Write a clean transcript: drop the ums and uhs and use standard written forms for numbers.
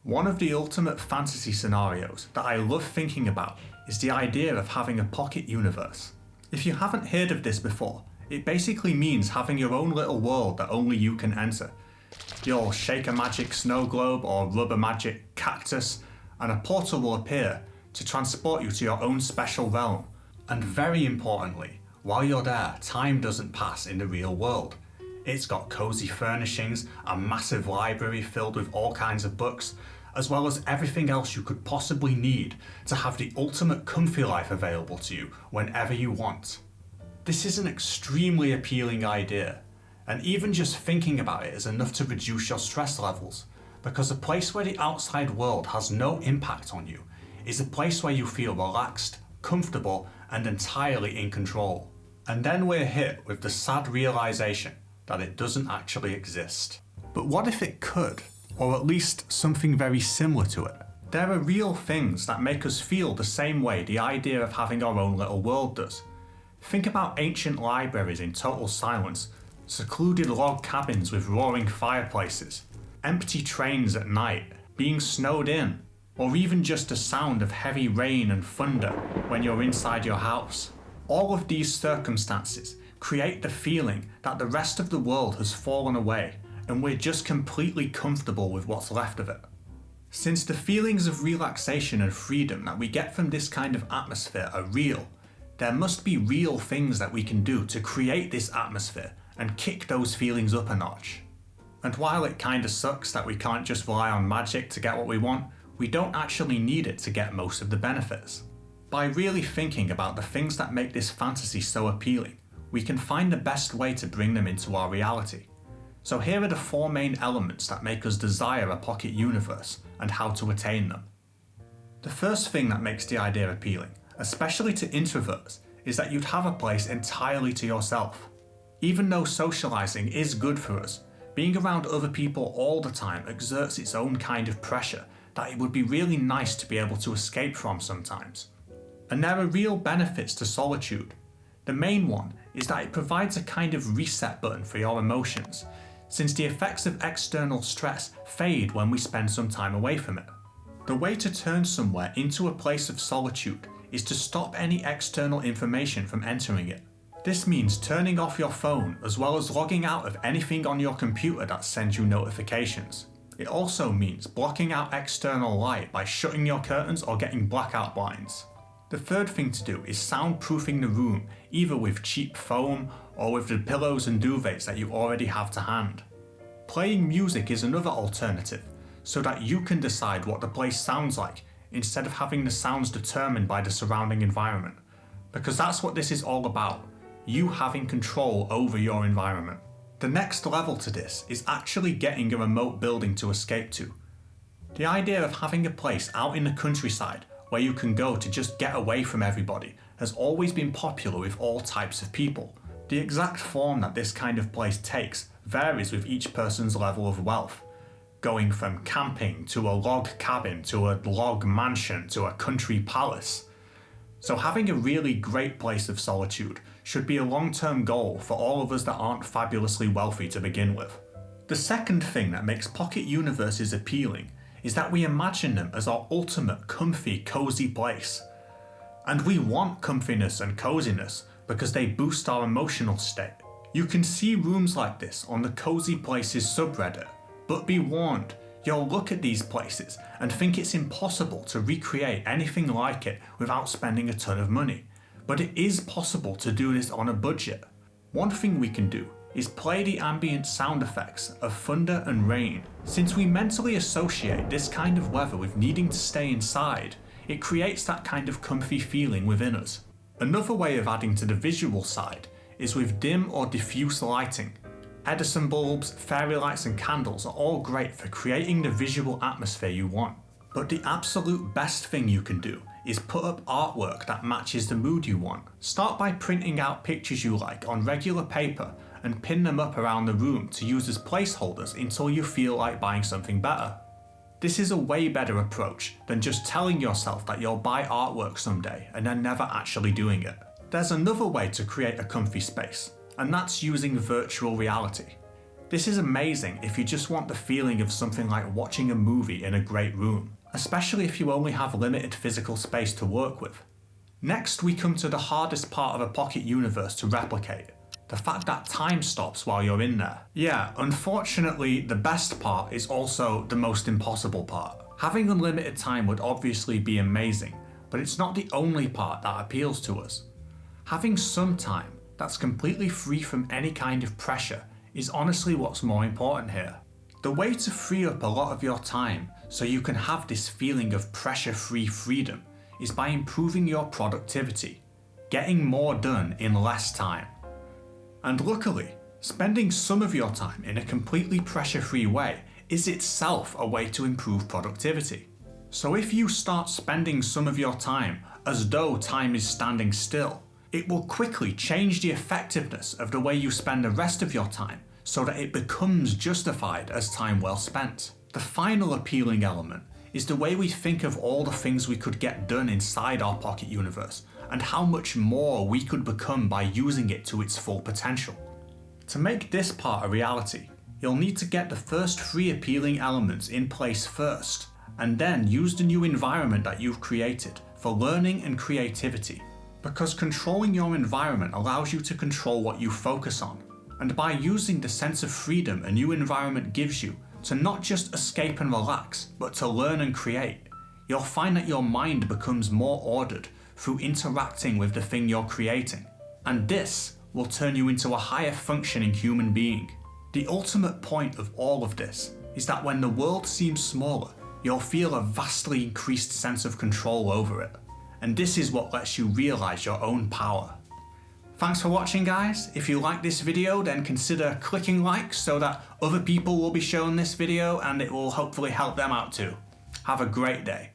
One of the ultimate fantasy scenarios that I love thinking about is the idea of having a pocket universe. If you haven't heard of this before, it basically means having your own little world that only you can enter. You'll shake a magic snow globe or rub a magic cactus, and a portal will appear to transport you to your own special realm. And very importantly, while you're there, time doesn't pass in the real world. It's got cozy furnishings, a massive library filled with all kinds of books, as well as everything else you could possibly need to have the ultimate comfy life available to you whenever you want. This is an extremely appealing idea, and even just thinking about it is enough to reduce your stress levels, because a place where the outside world has no impact on you is a place where you feel relaxed, comfortable, and entirely in control. And then we're hit with the sad realization that it doesn't actually exist. But what if it could? Or at least something very similar to it. There are real things that make us feel the same way the idea of having our own little world does. Think about ancient libraries in total silence, secluded log cabins with roaring fireplaces, empty trains at night, being snowed in, or even just the sound of heavy rain and thunder when you're inside your house. All of these circumstances create the feeling that the rest of the world has fallen away and we're just completely comfortable with what's left of it. Since the feelings of relaxation and freedom that we get from this kind of atmosphere are real, there must be real things that we can do to create this atmosphere and kick those feelings up a notch. And while it kinda sucks that we can't just rely on magic to get what we want, we don't actually need it to get most of the benefits. By really thinking about the things that make this fantasy so appealing, we can find the best way to bring them into our reality. So here are the 4 main elements that make us desire a pocket universe and how to attain them. The first thing that makes the idea appealing, especially to introverts, is that you'd have a place entirely to yourself. Even though socializing is good for us, being around other people all the time exerts its own kind of pressure that it would be really nice to be able to escape from sometimes. And there are real benefits to solitude. The main one is that it provides a kind of reset button for your emotions, since the effects of external stress fade when we spend some time away from it. The way to turn somewhere into a place of solitude is to stop any external information from entering it. This means turning off your phone as well as logging out of anything on your computer that sends you notifications. It also means blocking out external light by shutting your curtains or getting blackout blinds. The third thing to do is soundproofing the room, either with cheap foam or with the pillows and duvets that you already have to hand. Playing music is another alternative, so that you can decide what the place sounds like instead of having the sounds determined by the surrounding environment. Because that's what this is all about, you having control over your environment. The next level to this is actually getting a remote building to escape to. The idea of having a place out in the countryside where you can go to just get away from everybody has always been popular with all types of people. The exact form that this kind of place takes varies with each person's level of wealth, going from camping to a log cabin to a log mansion to a country palace. So having a really great place of solitude should be a long-term goal for all of us that aren't fabulously wealthy to begin with. The second thing that makes pocket universes appealing is that we imagine them as our ultimate comfy, cozy place. And we want comfiness and coziness because they boost our emotional state. You can see rooms like this on the Cozy Places subreddit, but be warned, you'll look at these places and think it's impossible to recreate anything like it without spending a ton of money. But it is possible to do this on a budget. One thing we can do is play the ambient sound effects of thunder and rain. Since we mentally associate this kind of weather with needing to stay inside, it creates that kind of comfy feeling within us. Another way of adding to the visual side is with dim or diffuse lighting. Edison bulbs, fairy lights and candles are all great for creating the visual atmosphere you want. But the absolute best thing you can do is put up artwork that matches the mood you want. Start by printing out pictures you like on regular paper and pin them up around the room to use as placeholders until you feel like buying something better. This is a way better approach than just telling yourself that you'll buy artwork someday and then never actually doing it. There's another way to create a comfy space, and that's using virtual reality. This is amazing if you just want the feeling of something like watching a movie in a great room, especially if you only have limited physical space to work with. Next, we come to the hardest part of a pocket universe to replicate. The fact that time stops while you're in there. Yeah, unfortunately, the best part is also the most impossible part. Having unlimited time would obviously be amazing, but it's not the only part that appeals to us. Having some time that's completely free from any kind of pressure is honestly what's more important here. The way to free up a lot of your time so you can have this feeling of pressure-free freedom is by improving your productivity, getting more done in less time. And luckily, spending some of your time in a completely pressure-free way is itself a way to improve productivity. So if you start spending some of your time as though time is standing still, it will quickly change the effectiveness of the way you spend the rest of your time so that it becomes justified as time well spent. The final appealing element is the way we think of all the things we could get done inside our pocket universe and how much more we could become by using it to its full potential. To make this part a reality, you'll need to get the first 3 appealing elements in place first, and then use the new environment that you've created for learning and creativity, because controlling your environment allows you to control what you focus on, and by using the sense of freedom a new environment gives you to not just escape and relax, but to learn and create, you'll find that your mind becomes more ordered through interacting with the thing you're creating, and this will turn you into a higher functioning human being. The ultimate point of all of this is that when the world seems smaller, you'll feel a vastly increased sense of control over it, and this is what lets you realize your own power. Thanks for watching, guys. If you like this video, then consider clicking like so that other people will be shown this video and it will hopefully help them out too. Have a great day.